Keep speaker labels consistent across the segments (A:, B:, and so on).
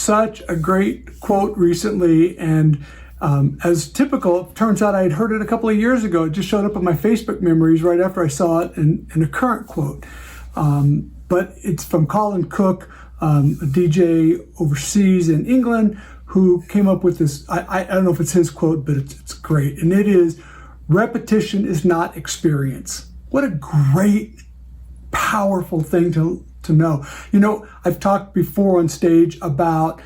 A: such a great quote recently, and as typical, it turns out I had heard it a couple of years ago. It just showed up in my Facebook memories right after I saw it in a current quote. But it's from Colin Cook, a DJ overseas in England, who came up with this. I don't know if it's his quote, but it's great. And it is, repetition is not experience. What a great, powerful thing to know. You know, I've talked before on stage about,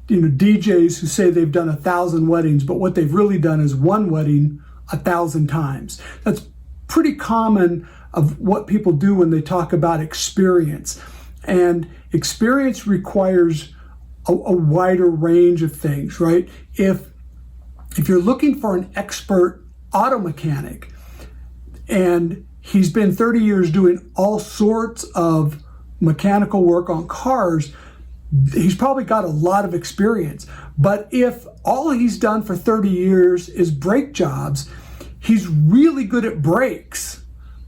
A: you know, DJs who say they've done 1,000 weddings, but what they've really done is one wedding 1,000 times. That's pretty common of what people do when they talk about experience. And experience requires a wider range of things, right? If you're looking for an expert auto mechanic and he's been 30 years doing all sorts of mechanical work on cars, he's probably got a lot of experience. But if all he's done for 30 years is brake jobs, he's really good at brakes,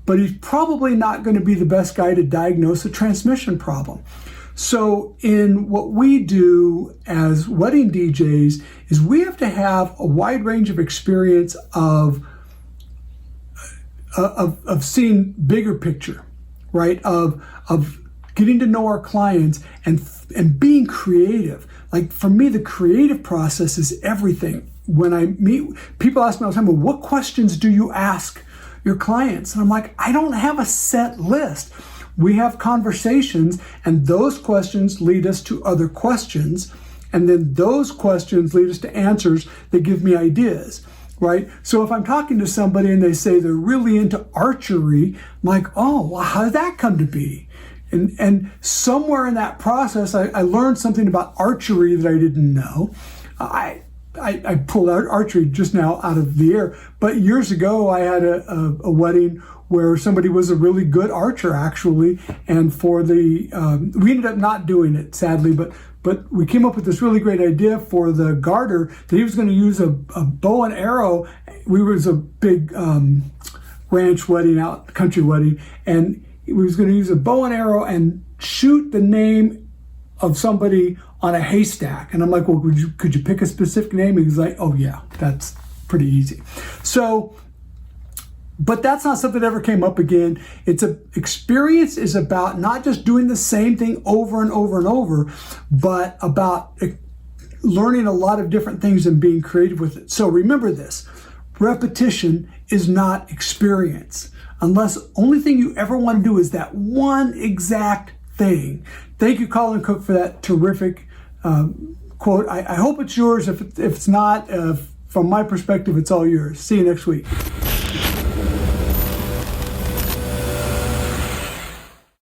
A: but he's probably not going to be the best guy to diagnose a transmission problem. So in what we do as wedding DJs is we have to have a wide range of experience of seeing bigger picture, right? Of getting to know our clients and being creative. Like for me, the creative process is everything. When I meet, people ask me all the time, well, what questions do you ask your clients? And I'm like, I don't have a set list. We have conversations, and those questions lead us to other questions. And then those questions lead us to answers that give me ideas, right? So if I'm talking to somebody and they say they're really into archery, I'm like, oh, well, how did that come to be? And somewhere in that process, I learned something about archery that I didn't know. I pulled out archery just now out of the air, but years ago I had a wedding where somebody was a really good archer, actually, and for the we ended up not doing it, sadly, but we came up with this really great idea for the garter that he was going to use a bow and arrow. We was a big ranch wedding, out country wedding, and he was going to use a bow and arrow and shoot the name of somebody on a haystack. And I'm like, well, could you pick a specific name? He was like, oh yeah, that's pretty easy. So, but that's not something that ever came up again. Experience is about not just doing the same thing over and over and over, but about learning a lot of different things and being creative with it. So remember this, repetition is not experience. Unless only thing you ever want to do is that one exact thing. Thank you, Colin Cook, for that terrific quote. I hope it's yours. If it's not, from my perspective, it's all yours. See you next week.